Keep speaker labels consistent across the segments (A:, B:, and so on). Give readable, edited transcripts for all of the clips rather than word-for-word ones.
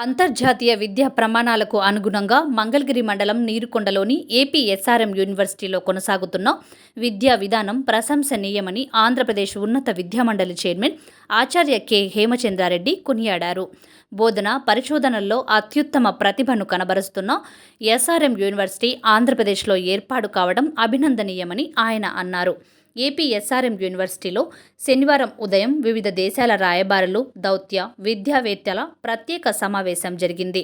A: అంతర్జాతీయ విద్యా ప్రమాణాలకు అనుగుణంగా మంగళగిరి మండలం నీరుకొండలోని ఏపీ ఎస్ఆర్ఎం యూనివర్సిటీలో కొనసాగుతున్న విద్యా విధానం ప్రశంసనీయమని ఆంధ్రప్రదేశ్ ఉన్నత విద్యామండలి చైర్మన్ ఆచార్య కె హేమచంద్రారెడ్డి కొనియాడారు. బోధన, పరిశోధనల్లో అత్యుత్తమ ప్రతిభను కనబరుస్తున్న ఎస్ఆర్ఎం యూనివర్సిటీ ఆంధ్రప్రదేశ్లో ఏర్పాటు కావడం అభినందనీయమని ఆయన అన్నారు. ఏపీ ఎస్ఆర్ఎం యూనివర్సిటీలో శనివారం ఉదయం వివిధ దేశాల రాయబారులు, దౌత్య, విద్యావేత్తల ప్రత్యేక సమావేశం జరిగింది.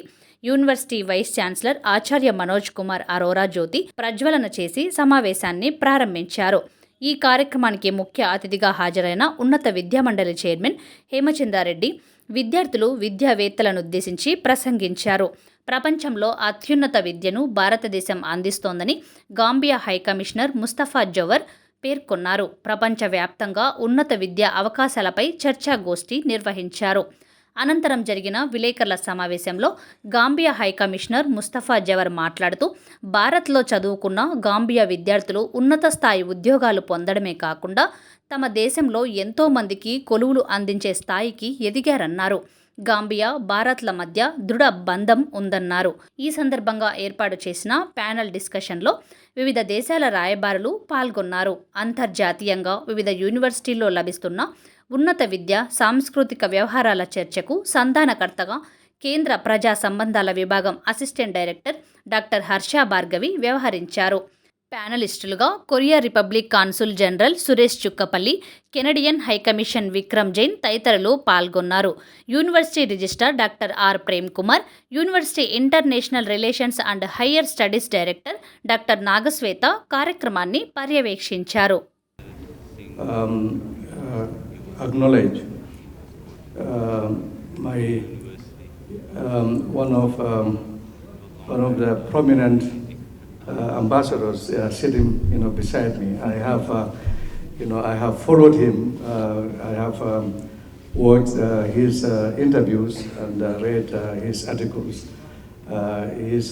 A: యూనివర్సిటీ వైస్ ఛాన్సలర్ ఆచార్య మనోజ్ కుమార్ అరోరా జ్యోతి ప్రజ్వలన చేసి సమావేశాన్ని ప్రారంభించారు. ఈ కార్యక్రమానికి ముఖ్య అతిథిగా హాజరైన ఉన్నత విద్యామండలి చైర్మన్ హేమచంద్రారెడ్డి విద్యార్థులు, విద్యావేత్తలనుద్దేశించి ప్రసంగించారు. ప్రపంచంలో అత్యున్నత విద్యను భారతదేశం అందిస్తోందని గాంబియా హైకమిషనర్ ముస్తఫా జవర్ పేర్కొన్నారు. ప్రపంచవ్యాప్తంగా ఉన్నత విద్యా అవకాశాలపై చర్చాగోష్ఠి నిర్వహించారు. అనంతరం జరిగిన విలేకరుల సమావేశంలో గాంబియా హైకమిషనర్ ముస్తఫా జవర్ మాట్లాడుతూ, భారత్లో చదువుకున్న గాంబియా విద్యార్థులు ఉన్నత స్థాయి ఉద్యోగాలు పొందడమే కాకుండా తమ దేశంలో ఎంతో మందికి కొలువులు అందించే స్థాయికి ఎదిగారన్నారు. గాంబియా, భారత్ల మధ్య దృఢ బంధం ఉందన్నారు. ఈ సందర్భంగా ఏర్పాటు చేసిన ప్యానెల్ డిస్కషన్లో వివిధ దేశాల రాయబారులు పాల్గొన్నారు. అంతర్జాతీయంగా వివిధ యూనివర్సిటీల్లో లభిస్తున్న ఉన్నత విద్య, సాంస్కృతిక వ్యవహారాల చర్చకు సంధానకర్తగా కేంద్ర ప్రజా సంబంధాల విభాగం assistant director doctor Harsha Bhargavi వ్యవహరించారు. ప్యానలిస్టులుగా Korea republic consul general Suresh Chukkapalli, Canadian high commission Vikram Jain తదితరులు పాల్గొన్నారు. University registrar doctor R Prem Kumar, university international relations and higher studies director doctor Nagashweta కార్యక్రమాన్ని పర్యవేక్షించారు.
B: Acknowledge one of the prominent ambassadors sitting, beside me. I have followed him. I have watched his interviews and read his articles. He is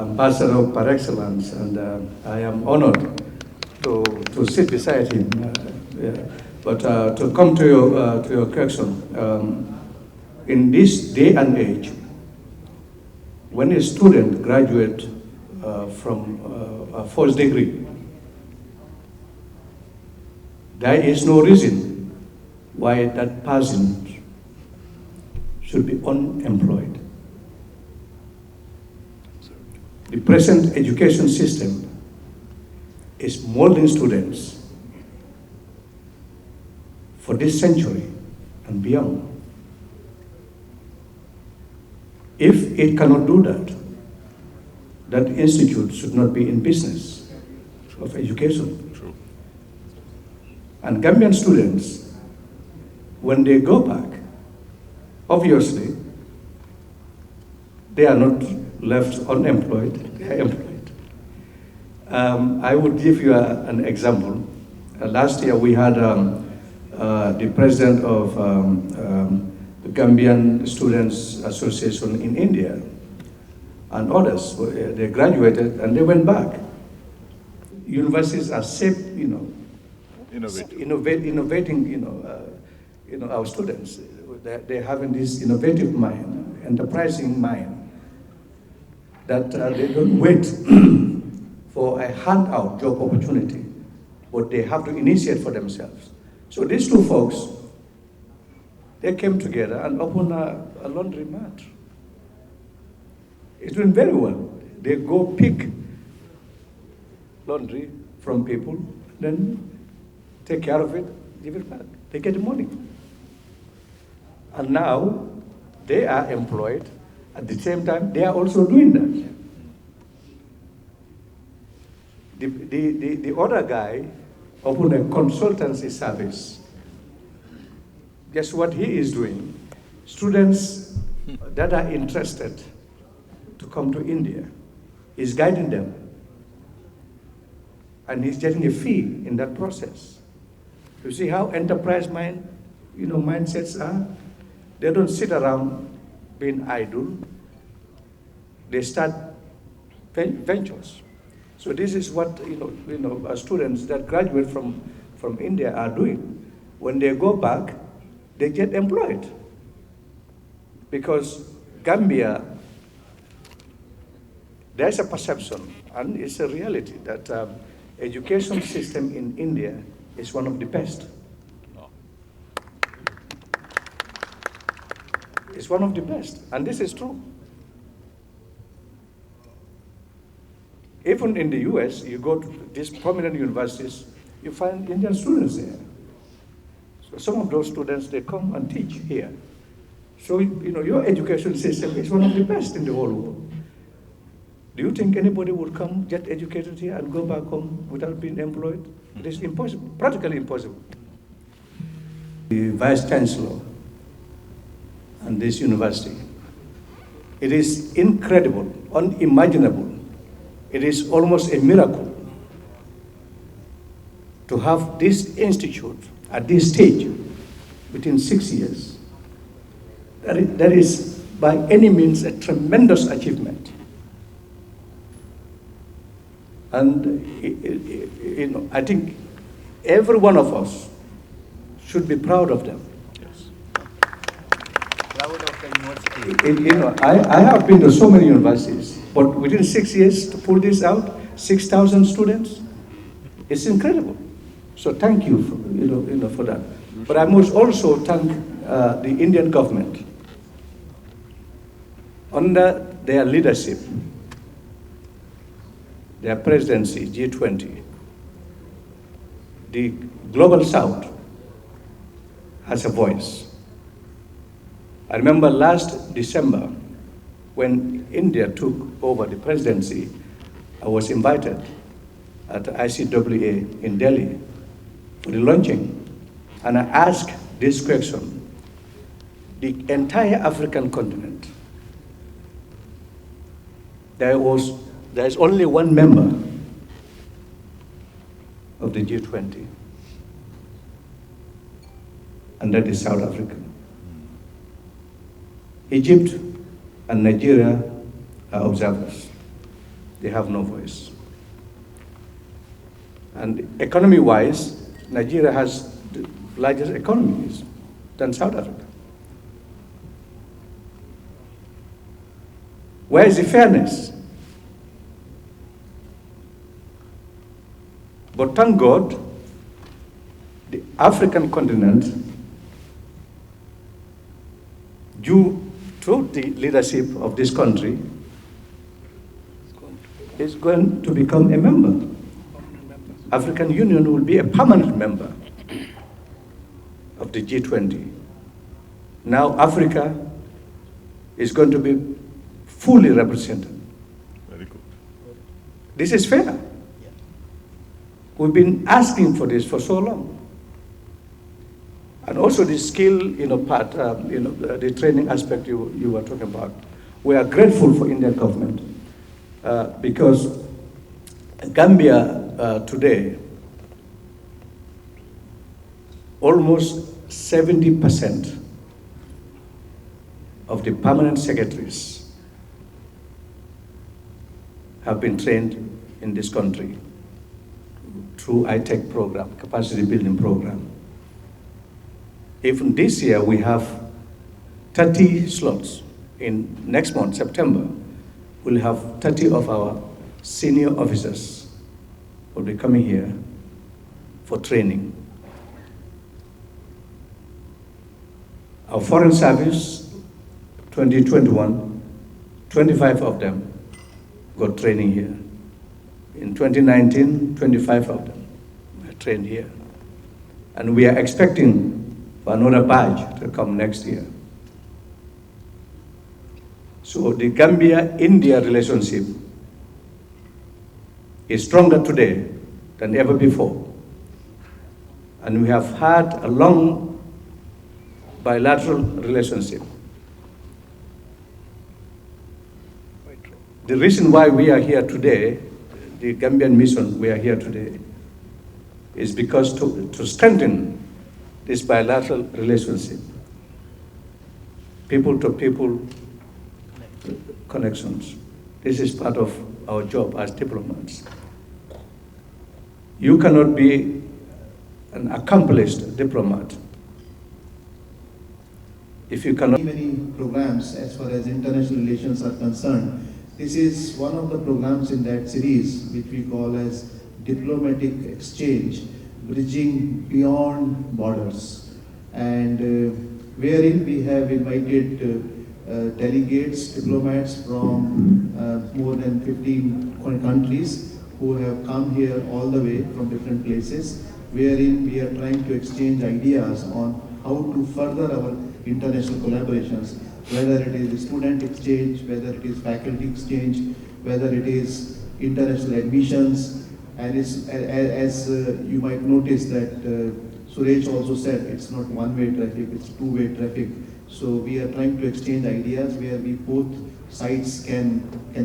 B: ambassador par excellence, and I am honored to sit beside him. Yeah. But to come to your question, in this day and age, when a student graduates from a first degree, there is no reason why that person should be unemployed. The present education system is molding students for this century and beyond. If it cannot do that, that institute should not be in business of education. True. And Gambian students, when they go back, obviously, they are not left unemployed, they are employed. I would give you an example. Last year we had the president of the Gambian Students Association in India and others. They graduated and they went back. Universities are safe, innovating, our students. They're having this innovative mind, enterprising mind, that they don't wait for a handout job opportunity, but they have to initiate for themselves. So these two folks, they came together and opened a laundromat. It's doing very well. They go pick laundry from people, then take care of it, give it back. They get the money. And now they are employed. At the same time, they are also doing that. The other guy opened a consultancy service. Guess what he is doing? Students that are interested to come to India, he's guiding them. And he's getting a fee in that process. You see how enterprise mindsets are? They don't sit around being idle. They start ventures. So this is what students that graduate from India are doing. When they go back, they get employed. because Gambia, there's a perception, and it's a reality, that education system in India is one of the best. It's one of the best, and this is true. Even in the US, you go to these prominent universities, you find Indian students there. So some of those students, they come and teach here. So, your education system is one of the best in the whole world. Do you think anybody would come, get educated here, and go back home without being employed? It is impossible, practically impossible. The Vice Chancellor and this university, it is incredible, unimaginable. It is almost a miracle to have this institute at this stage within 6 years. That is by any means a tremendous achievement. And I think every one of us should be proud of them.
C: Yes. Proud of the university.
B: I have been to so many universities, but within 6 years to pull this out, 6,000 students, it's incredible. So thank you for that. But I must also thank the Indian government. Under their leadership, their presidency, G20, the Global South has a voice. I remember last December, when India took over the presidency, I was invited at the ICWA in Delhi for the launching, and I asked this question: the entire African continent, there is only one member of the G20, and that is South Africa. Egypt and Nigeria are observers. They have no voice. And economy-wise, Nigeria has the largest economies than South Africa. Where is the fairness? But thank God, the African continent, due to the leadership of this country, is going to become a member. African Union will be a permanent member of the G20. Now Africa is going to be fully represented.
C: Very good.
B: This is fair. We've been asking for this for so long. And also the skill, part, the training aspect you were talking about. We are grateful for Indian government because Gambia today, almost 70% of the permanent secretaries have been trained in this country through ITEC program, capacity building program. Even this year, we have 30 slots. In next month, September, we'll have 30 of our senior officers will be coming here for training. Our foreign service, 2021, 25 of them got training here. In 2019, 25 of them were trained here. And we are expecting for another batch to come next year. So the Gambia-India relationship is stronger today than ever before. And we have had a long bilateral relationship. The reason why we are here today, the Gambian mission, we are here today, is because to strengthen this bilateral relationship, people-to-people connections. This is part of our job as diplomats. You cannot be an accomplished diplomat if you cannot.
D: Many programs as far as international relations are concerned. This is one of the programs in that series which we call as diplomatic exchange, bridging beyond borders, and wherein we have invited delegates, diplomats from more than 15 countries who have come here all the way from different places, wherein we are trying to exchange ideas on how to further our international collaborations, whether it is student exchange, whether it is faculty exchange, whether it is international admissions, and as you might notice that Suresh also said it's not one-way traffic, it's two-way traffic. So we are trying to exchange ideas where we both sides can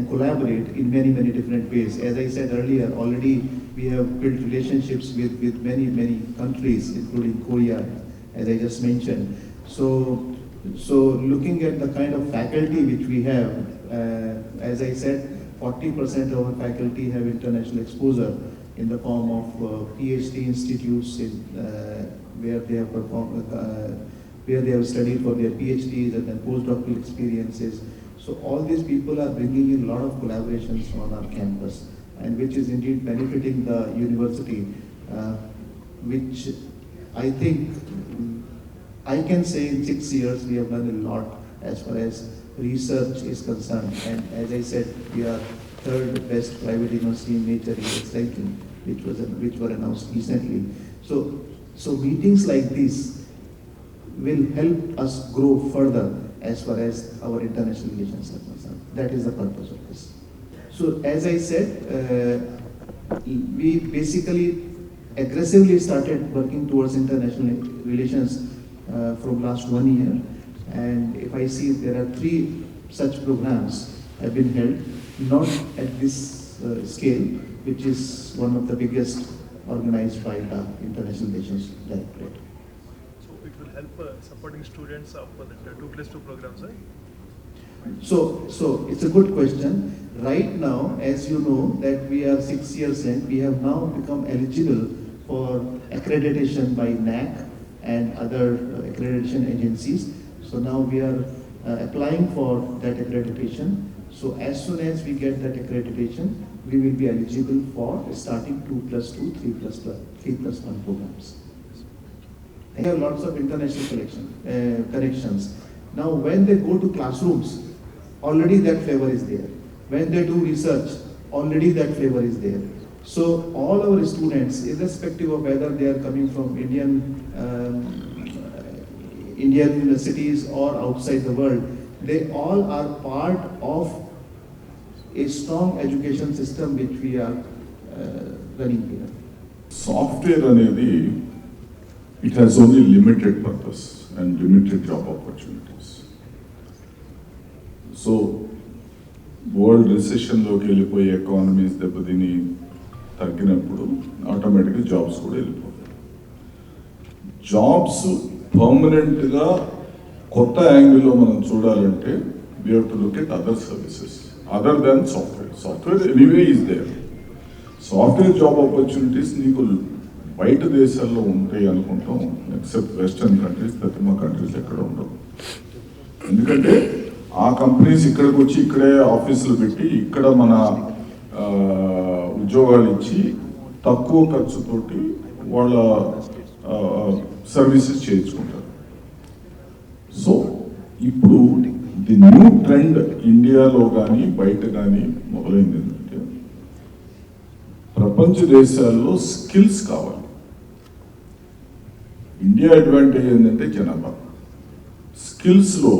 D: collaborate in many different ways. As I said earlier, already we have built relationships with many countries, including Korea, as I just mentioned. So looking at the kind of faculty which we have, as I said, 40% of our faculty have international exposure in the form of PhD institutes where they have performed, where they have studied for their PhDs and then postdoctoral experiences. So all these people are bringing in a lot of collaborations on our campus, and which is indeed benefiting the university, which I think I can say in 6 years we have done a lot as far as research is concerned. And as I said, we are third best private university in nature index ranking, which were announced recently. So meetings like this will help us grow further as far as our international relations are concerned. That is the purpose of this. So as I said, we basically aggressively started working towards international relations from last 1 year. And if I see, there are 3 such programs have been held, not at this scale, which is one of the biggest organized by the International Relations Directorate.
E: It will help supporting students for the 2+2 programs, right?
D: So it's a good question. Right now, as you know, that we are 6 years in, we have now become eligible for accreditation by NAC and other accreditation agencies. So now we are applying for that accreditation. So as soon as we get that accreditation, we will be eligible for starting 2+2, 3+1 programs. They have lots of international connections. Now, when they go to classrooms, already that flavor is there. When they do research, already that flavor is there. So all our students, irrespective of whether they are coming from Indian cities or outside the world, they all are part of a strong education system which we are running here.
F: Software anedi, it has only limited purpose and limited job opportunities. So, world recession loki వెళ్ళిపోయి economies దెబ్బతిని తగ్గినప్పుడు ఆటోమేటిక్గా jobs కూడా వెళ్ళిపోతాయి. Jobs పర్మనెంట్గా కొత్త యాంగిల్లో మనం చూడాలంటే we have to look at other services other than software. Software anyway is there. Software job opportunities నీకు బయట దేశాల్లో ఉంటాయి అనుకుంటాం, ఎక్సెప్ట్ వెస్టర్న్ కంట్రీస్, పశ్చిమ కంట్రీస్ ఎక్కడ ఉండవు. ఎందుకంటే ఆ కంపెనీస్ ఇక్కడికి వచ్చి ఇక్కడే ఆఫీసులు పెట్టి ఇక్కడ మన ఉద్యోగాలు ఇచ్చి తక్కువ ఖర్చుతోటి వాళ్ళ సర్వీసెస్ చేయించుకుంటారు. సో ఇప్పుడు ది న్యూ ట్రెండ్ ఇండియాలో కానీ బయట కానీ మొదలైంది ఏంటంటే ప్రపంచ దేశాల్లో స్కిల్స్ కావాలి. ఇండియా అడ్వాంటేజ్ ఏంటంటే జనాభా. స్కిల్స్లో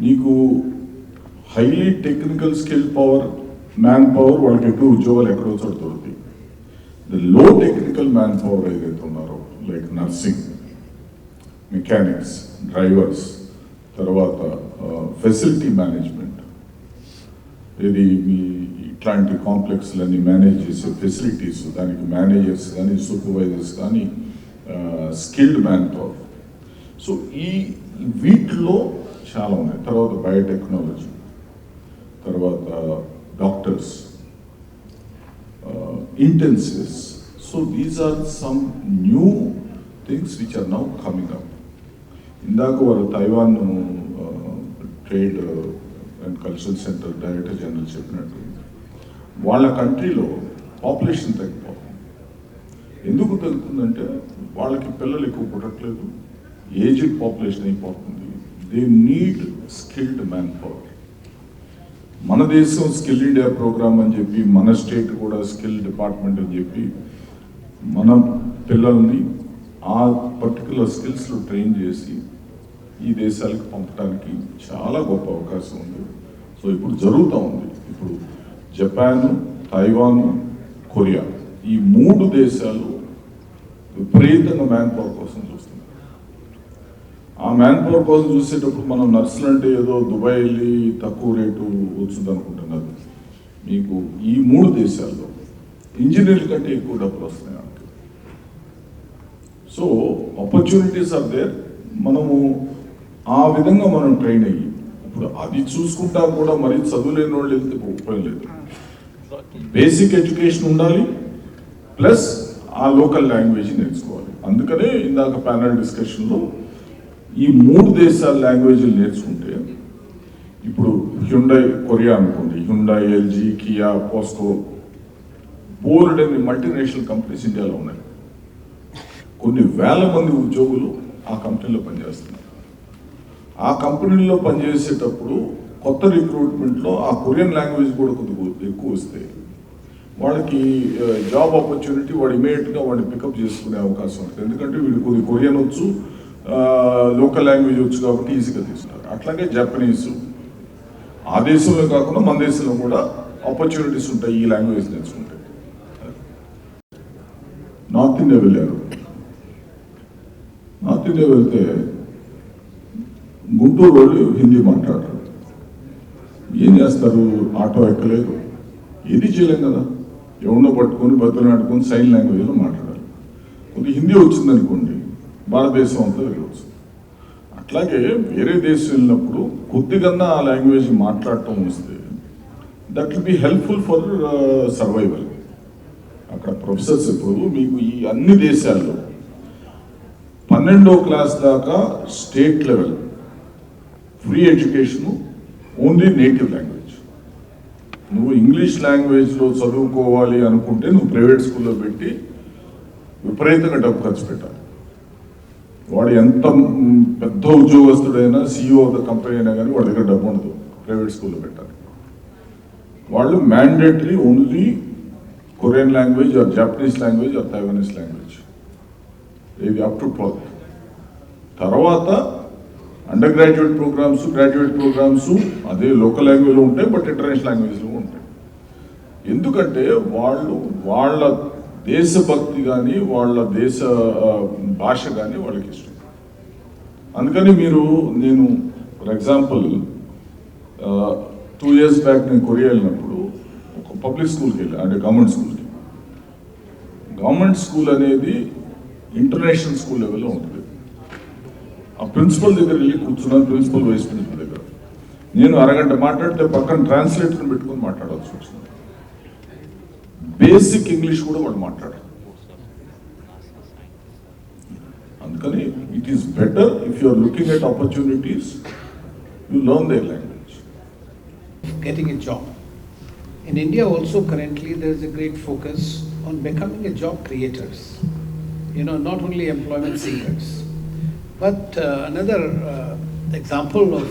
F: నీకు highly technical skill power, man power వాళ్ళకి ఎక్కువ ఉద్యోగాలు ఎక్కడో చోట దొరుకుతాయి. The low technical man power ఏదైతే ఉన్నారో, లైక్ నర్సింగ్, మెకానిక్స్, డ్రైవర్స్, తర్వాత ఫెసిలిటీ మేనేజ్మెంట్, ఇది మీ ఇట్లాంటి కాంప్లెక్స్లన్నీ మేనేజ్ చేసే ఫెసిలిటీస్, దానికి మేనేజర్స్ కానీ సూపర్వైజర్స్ కానీ స్కిల్డ్ మ్యాన్ పవర్. సో ఈ వీటిలో చాలా ఉన్నాయి. తర్వాత బయోటెక్నాలజీ, తర్వాత doctors, intensives. So these are some new things which are now coming up. ఇందాక వారు Taiwan trade and cultural centre director general చెప్పినట్టు వాళ్ళ కంట్రీలో పాపులేషన్ తగ్గిపోతుంది. ఎందుకు తగ్గుతుందంటే వాళ్ళకి పిల్లలు ఎక్కువ పుట్టట్లేదు, ఏజ్డ్ పాపులేషన్ అయిపోతుంది. They need skilled man power. మన దేశం స్కిల్ ఇండియా ప్రోగ్రామ్ అని చెప్పి, మన స్టేట్ కూడా స్కిల్ డిపార్ట్మెంట్ అని చెప్పి మన పిల్లల్ని ఆ పర్టికులర్ స్కిల్స్లో ట్రైన్ చేసి ఈ దేశాలకు పంపడానికి చాలా గొప్ప అవకాశం ఉంది. సో ఇప్పుడు జరుగుతూ ఉంది. ఇప్పుడు జపాన్, తైవాన్, కొరియా ఈ 3 దేశాలు విపరీతంగా మ్యాన్ పవర్ కోసం చూస్తున్నాయి. ఆ మ్యాన్ పవర్ కోసం చూసేటప్పుడు మనం నర్సులు అంటే ఏదో దుబాయ్ వెళ్ళి తక్కువ రేటు వచ్చింది అనుకుంటున్నారు. మీకు ఈ 3 దేశాల్లో ఇంజనీర్ల కంటే ఎక్కువ డబ్బులు వస్తున్నాయి. So opportunities are there. మనము ఆ విధంగా మనం ట్రైన్ అయ్యి ఇప్పుడు అది చూసుకుంటా కూడా మరి చదువులేని వాళ్ళు వెళ్తే ఉపయోగం లేదు. బేసిక్ ఎడ్యుకేషన్ ఉండాలి, ప్లస్ ఆ లోకల్ లాంగ్వేజ్ నేర్చుకోవాలి. అందుకనే ఇందాక ప్యానల్ డిస్కషన్లో ఈ 3 దేశాల లాంగ్వేజ్లు నేర్చుకుంటే, ఇప్పుడు హ్యుండై కొరియా అనుకోండి, హ్యుండై, ఎల్జీ, కియా, పోస్కో, బోల్డ్ అనే మల్టీనేషనల్ కంపెనీస్ ఇండియాలో ఉన్నాయి. కొన్ని వేల మంది ఉద్యోగులు ఆ కంపెనీలో పనిచేస్తున్నారు. ఆ కంపెనీలో పనిచేసేటప్పుడు కొత్త రిక్రూట్మెంట్లో ఆ కొరియన్ లాంగ్వేజ్ కూడా కొద్దిగా ఎక్కువ వస్తే వాళ్ళకి జాబ్ ఆపర్చునిటీ, వాడు ఇమీడియట్గా వాడిని పికప్ చేసుకునే అవకాశం ఉంటుంది. ఎందుకంటే వీడు కొద్ది కొరియన్ వచ్చు, లోకల్ లాంగ్వేజ్ వచ్చు కాబట్టి ఈజీగా తీసుకున్నారు. అట్లాగే జపనీసు, ఆ దేశంలో కాకుండా మన దేశంలో కూడా ఆపర్చునిటీస్ ఉంటాయి ఈ లాంగ్వేజ్ నేర్చుకుంటే. నార్త్ ఇండియా వెళ్ళారు. నార్త్ ఇండియా వెళ్తే గుంటూరు వాళ్ళు హిందీ మాట్లాడరు. ఏం చేస్తారు? ఆటో ఎక్కలేదు, ఏది చేయలేం కదా. ఎవరినో పట్టుకొని బతులాడుకొని సైన్ లాంగ్వేజ్లో మాట్లాడాలి. కొద్దిగా హిందీ వచ్చిందనుకోండి, భారతదేశం అంతా వెళ్ళవచ్చు. అట్లాగే వేరే దేశం వెళ్ళినప్పుడు కొద్దిగా ఆ లాంగ్వేజ్ మాట్లాడటం వస్తే that will be helpful for survival. అక్కడ ప్రొఫెసర్స్ ఇప్పుడు మీకు ఈ అన్ని దేశాల్లో 12వ క్లాస్ దాకా state level free education, only native language. నువ్వు ఇంగ్లీష్ లాంగ్వేజ్లో చదువుకోవాలి అనుకుంటే నువ్వు ప్రైవేట్ స్కూల్లో పెట్టి విపరీతంగా డబ్బు ఖర్చు పెట్టాలి. వాడు ఎంత పెద్ద ఉద్యోగస్తుడైనా, CEO ఆఫ్ ద కంపెనీ అయినా కానీ వాడి దగ్గర డబ్బు ఉండదు ప్రైవేట్ స్కూల్లో పెట్టాలి. వాళ్ళు mandatory only Korean language or Japanese language or Taiwanese language, ఇది అప్ టు 12th. తర్వాత undergraduate programs, graduate programs అదే లోకల్ లాంగ్వేజ్లో ఉంటాయి, బట్ ఇంటర్నేషనల్ లాంగ్వేజ్లో ఉంటాయి. ఎందుకంటే వాళ్ళు వాళ్ళ దేశభక్తి కానీ వాళ్ళ దేశ భాష కానీ వాళ్ళకి ఇష్టం. అందుకని నేను ఫర్ ఎగ్జాంపుల్ 2 years బ్యాక్ నేను కొరియా వెళ్ళినప్పుడు ఒక పబ్లిక్ స్కూల్కి వెళ్ళాను, అంటే గవర్నమెంట్ స్కూల్కి. గవర్నమెంట్ స్కూల్ అనేది ఇంటర్నేషనల్ స్కూల్ లెవెల్లో ఉంటుంది. ఆ ప్రిన్సిపల్ దగ్గర వెళ్ళి కూర్చున్నాను, ప్రిన్సిపల్ వైస్ ప్రిన్సిపల్ దగ్గర. నేను అరగంట మాట్లాడితే పక్కన ట్రాన్స్లేటర్ని పెట్టుకొని మాట్లాడాల్సి వచ్చింది. బేసిక్ ఇంగ్లీష్ కూడా వాళ్ళు మాట్లాడారు. అందుకని it is better if you are looking at opportunities, you learn their language.
G: Getting a job. In India also currently there is a great focus on becoming a job creators. Not only employment seekers. But another example of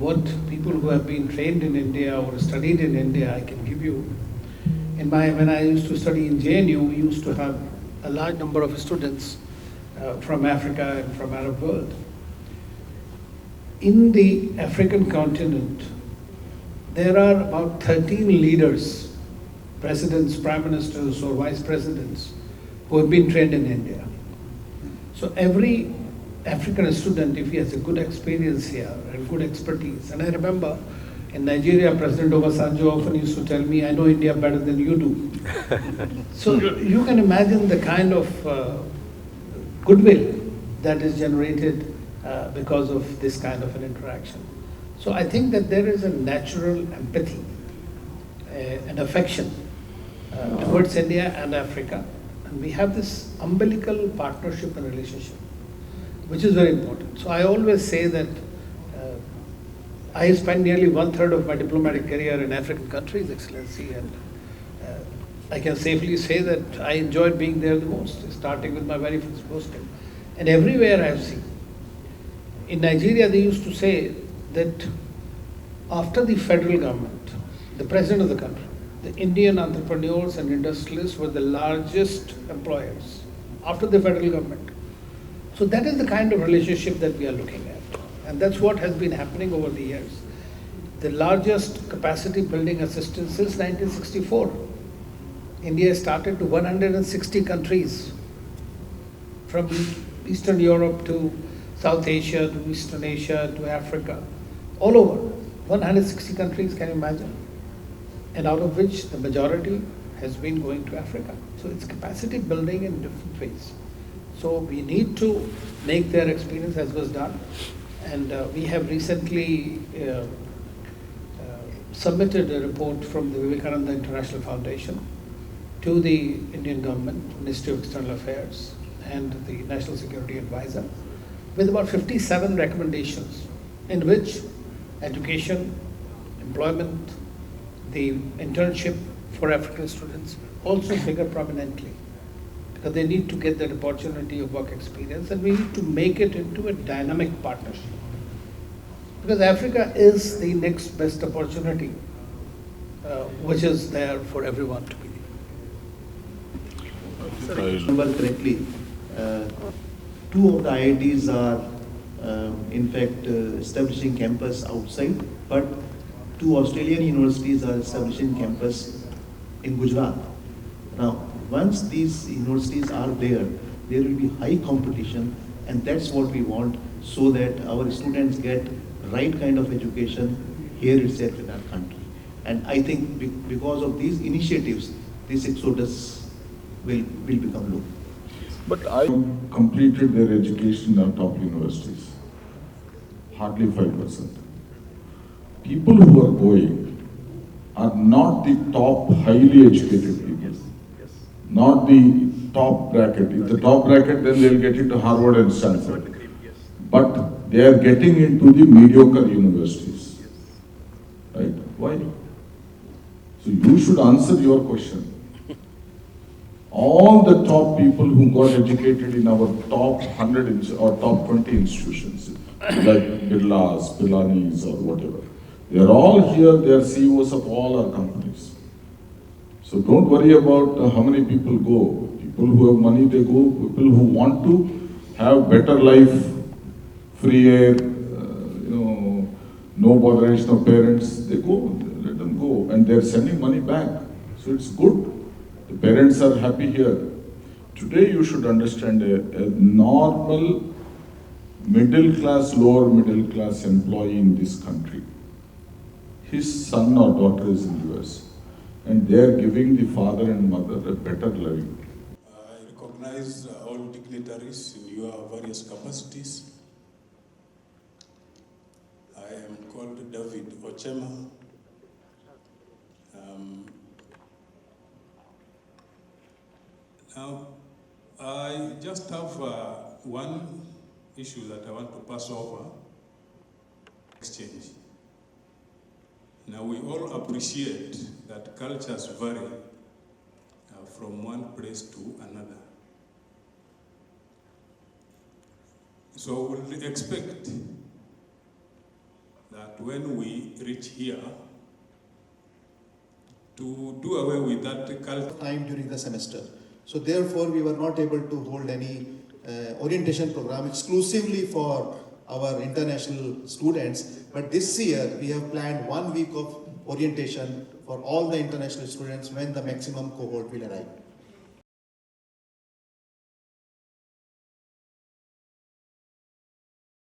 G: what people who have been trained in India or studied in India I can give you. When I used to study in JNU, we used to have a large number of students from Africa and from Arab world. In the African continent, there are about 13 leaders, presidents, prime ministers or vice presidents who have been trained in India. So every African student, if he has a good experience here and good expertise, and I remember in Nigeria, President Obasanjo often used to tell me, I know India better than you do. So you can imagine the kind of goodwill that is generated because of this kind of an interaction. So I think that there is a natural empathy and affection towards India and Africa. And we have this umbilical partnership and relationship. which is very important. So I always say that I spent nearly 1/3 of my diplomatic career in African countries, Excellency, and I can safely say that I enjoyed being there the most, starting with my very first posting. And everywhere I've seen. In Nigeria, they used to say that after the federal government, the president of the country, the Indian entrepreneurs and industrialists were the largest employers after the federal government. So that is the kind of relationship that we are looking at. And that's what has been happening over the years. The largest capacity building assistance since 1964. India started to 160 countries, from Eastern Europe to South Asia to Eastern Asia to Africa, all over. 160 countries, can you imagine? And out of which the majority has been going to Africa. So it's capacity building in different ways. So we need to make their experience as was done. And we have recently submitted a report from the Vivekananda International Foundation to the Indian government, Ministry of External Affairs, and the National Security Advisor, with about 57 recommendations, in which education, employment, the internship for African students also figure prominently, because they need to get that opportunity of work experience, and we need to make it into a dynamic partnership. Because Africa is the next best opportunity, which is there for everyone to be.
D: If I remember correctly, two of the IITs are in fact establishing campus outside, but two Australian universities are establishing campus in Gujarat. Now, once these universities are there will be high competition, and that's what we want, so that our students get right kind of education here itself in our country. And I think because of these initiatives, this exodus will become low.
F: But I completed their education at top universities. Hardly 5%. People who are going are not the top highly educated people. Not the top bracket. If the top bracket, then they'll get into Harvard and Stanford. But they are getting into the mediocre universities. Right? Why? So you should answer your question. All the top people who got educated in our top 100 or top 20 institutions, like Birlas, Pilanis or whatever, they are all here, they are CEOs of all our companies. So don't worry about how many people go. People who have money, they go. People who want to have better life, free air, no botheration of parents, they go, let them go. And they're sending money back. So it's good. The parents are happy here. Today you should understand a normal middle class, lower middle class employee in this country. His son or daughter is in the US, and they are giving the father and mother a better living.
H: I recognize all dignitaries in your various capacities. I am called David Ochema. Now, I just have one issue that I want to pass over: exchange. Now, we all appreciate that cultures vary from one place to another. So we'll expect that when we reach here, to do away with that culture.
I: Time during the semester. So therefore, we were not able to hold any orientation program exclusively for our international students. But this year, we have planned 1 week of orientation for all the international students when the maximum cohort will arrive.